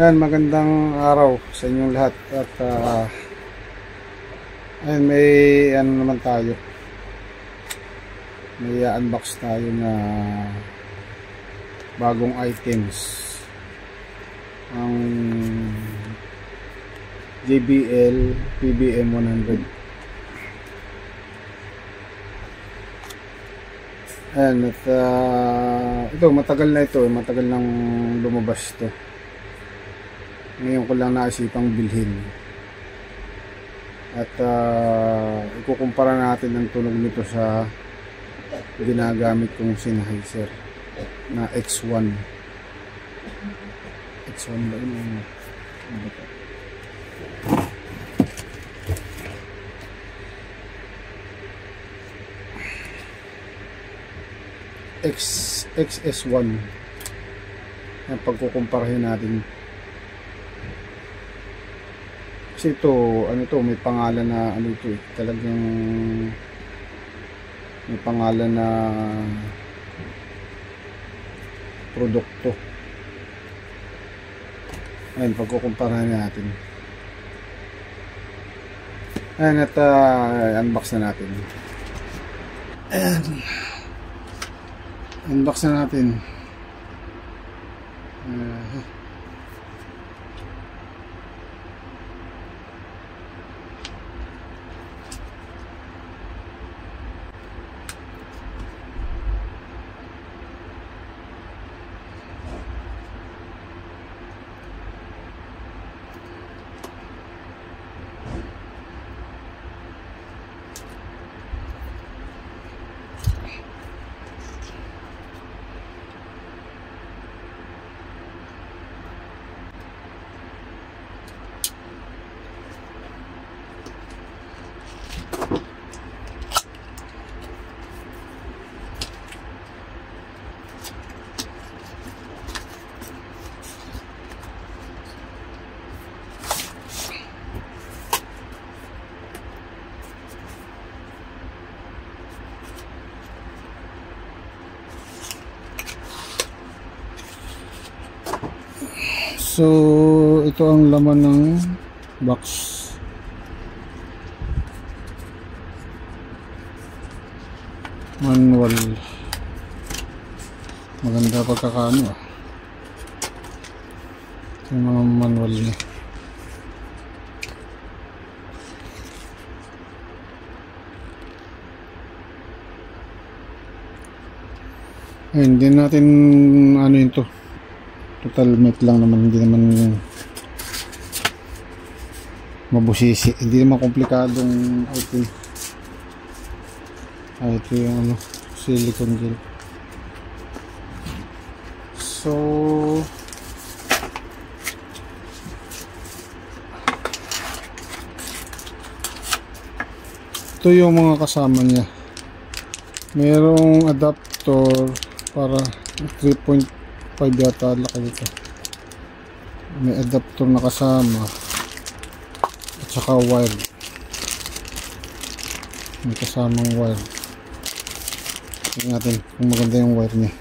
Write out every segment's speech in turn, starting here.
Ayan, magandang araw sa inyong lahat. At ayan, may ano naman tayo, may unbox tayo na bagong items, ang JBL PBM 100. Ayan, at ito matagal nang lumabas ito. Ngayon ko lang naisipang bilhin. At ikukumpara natin ang tunog nito sa ginagamit kong Sennheiser na X1. X1 ba yun? XS1. Ang pagkukumparahin natin. Kasi ito, ano to, may pangalan na ano ito eh, talagang may pangalan na produkto. Ayun, pagkukumpara natin. Ayan, at unbox na natin. Ayan. Unbox na natin. So, ito ang laman ng box. Manual. Maganda pagkakaano ah. Ito yung mga manual niya. Ayun, hindi natin ano yun to. Total mate lang naman, hindi naman mabusisi, hindi naman komplikadong item. Ito yung ano, silicone gel. So ito yung mga kasama niya. Mayroong adapter para 3.5 yata laki dito. May adapter na kasama at saka wire. May kasamang wire. Tingnan natin kung maganda yung wire niya.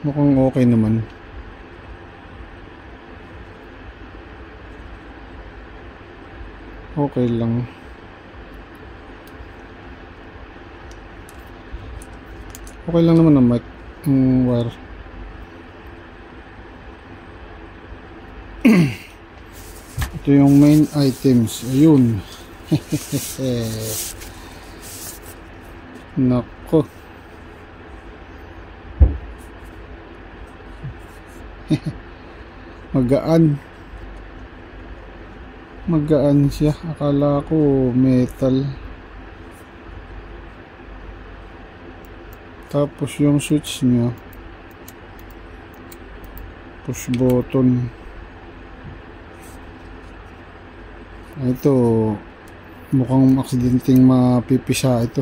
Mukhang okay naman. Okay lang. Okay lang naman ang mic, ang wire. Ito yung main items. Ayun. Nako. Magaan siya, akala ko metal. Tapos yung switch nya push button. Ito mukhang aksidenteng mapipisa ito.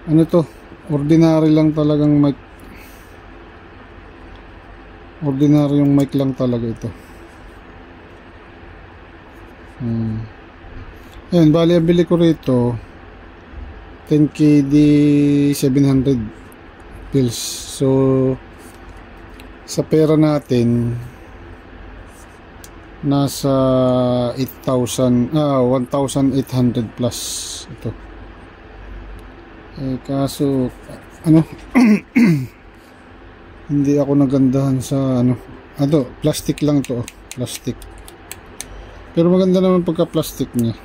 Ano to? Ordinary lang talagang mic. Ordinary yung mic lang talaga ito. Ayan, bali ang bili ko rito 10KD 700 pills. So sa pera natin nasa 1,800 plus ito. Kaso ano hindi ako nagandahan sa plastic lang to, plastic. Pero maganda naman pagka plastic niya.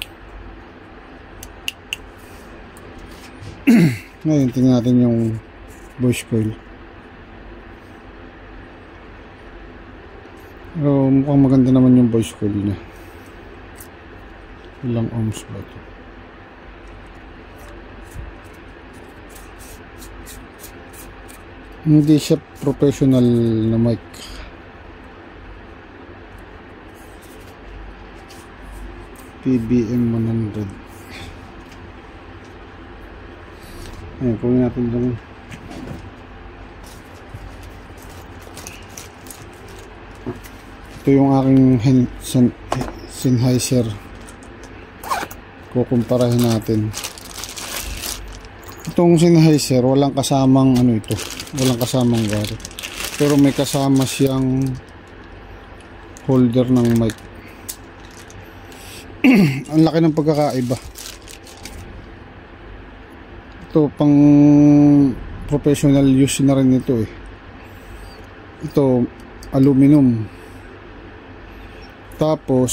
Ngayon tingnan natin yung voice coil. Pero mukhang maganda naman yung voice coil niya. Ilang ohms ba ito? Hindi siya professional na mic. PBM 100. Ayan, kunin natin lang. Ito yung aking Sennheiser. Kukumparahin natin. Itong Sennheiser, walang kasamang ito. Walang kasamang wire. Pero may kasama siyang holder ng mic. Ang laki ng pagkakaiba. Ito pang professional use na rin ito eh. Ito aluminum. Tapos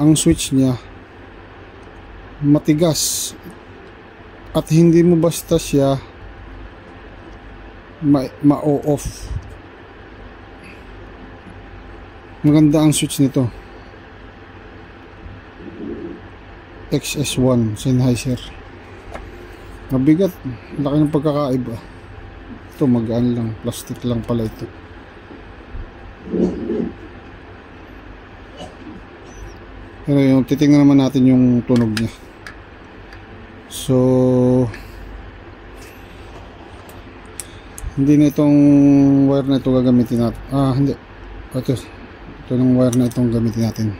ang switch niya matigas. At hindi mo basta siya ma-off. Maganda ang switch nito. XS1 Sennheiser. Mabigat, laki ng pagkakaiba. Ito magaan lang, plastic lang pala ito. Pero yung titingnan naman natin yung tunog niya. So hindi na itong wire na ito gagamitin natin. Hindi. Ito yung wire na itong gamitin natin.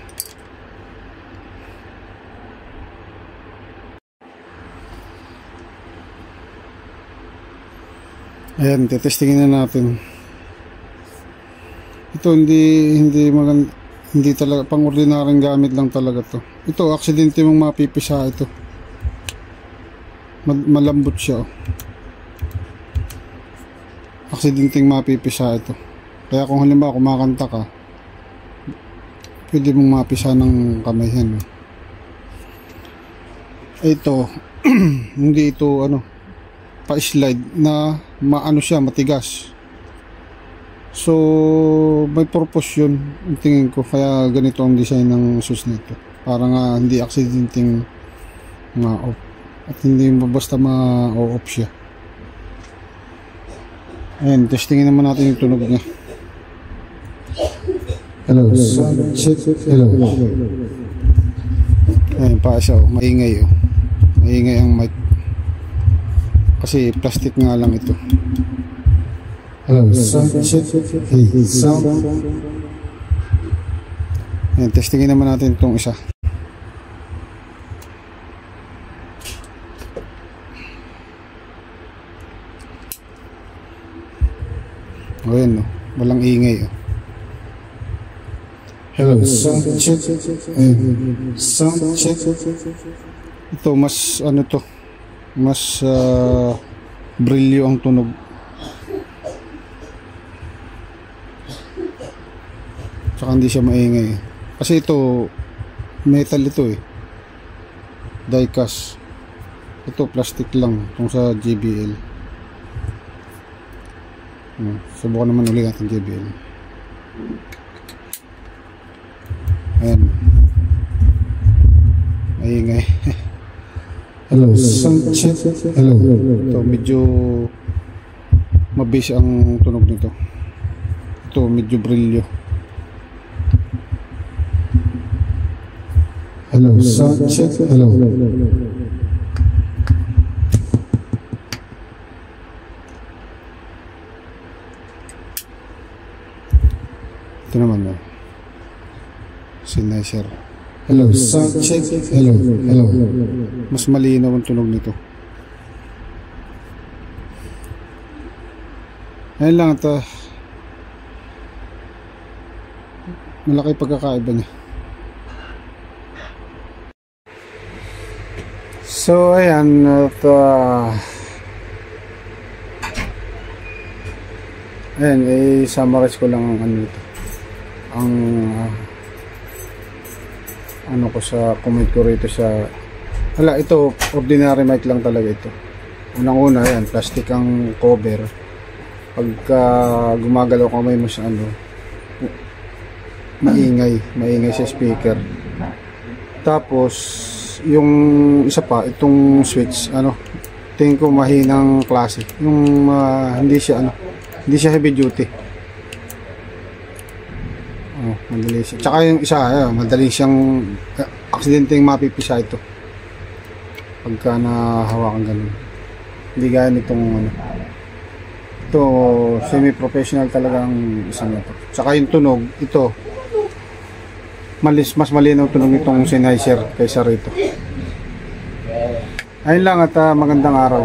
Ayan, tetestingin na natin. Ito hindi maganda, hindi talaga pang ordinaryong gamit lang talaga to. Ito aksidente mong mapipisa ito. Malambot siya. Aksidenteng mapipisa ito. Kaya kung halimbawa kumakanta ka, pwede mong mapisa ng kamay yan. Ito hindi ito pa-slide na siya matigas. So may purpose yun ang tingin ko, kaya ganito ang design ng switch nito, para nga hindi aksidenteng ma-off at hindi basta ma-off siya. Ayan, testingin naman natin yung tunog niya. Hello, check. Hello. Ayan pa siya, maingay maingay ang mic kasi plastic nga lang ito. Hello, sound check. Hey, sound. Ayan, testingin naman natin itong isa. Ayan, walang ingay. Hello, sound check. Sound check. Ito mas mas brilyo ang tunog. Tsaka hindi siya maingay. Kasi ito metal ito die-cast. Ito plastic lang itong sa JBL. Subukan naman ulit natin JBL. Ayan, maingay. Hello, sound check. Hello. Ito medyo mabis ang tunog nito. Ito medyo brilyo. Hello, sound check. Hello. Ito naman oh. Sennheiser. Hello, sound check. Hello, hello. Mas malinaw ang tunog nito. Ayun lang ito. Malaki pagkakaiba niya. So ayan at ayan, i-summarize ko lang ang ano ito. Ang ano ko sa comment ko rito sa ito ordinary mic lang talaga ito. Unang-una yan, plastic ang cover. Pagka gumagalaw kamay mo sa ano, maingay sa speaker. Tapos yung isa pa, itong switch tingin ko mahinang klase. Yung hindi siya heavy duty. Madali siya. Tsaka yung isa, madali siyang aksidenteng mapipisa ito pagka nahawakan ganun. Hindi gaya nitong ito, semi-professional talaga ang isang ito. Tsaka yung tunog, ito mas malinaw tunog nitong Sennheiser kaysa rito. Ayun lang at magandang araw.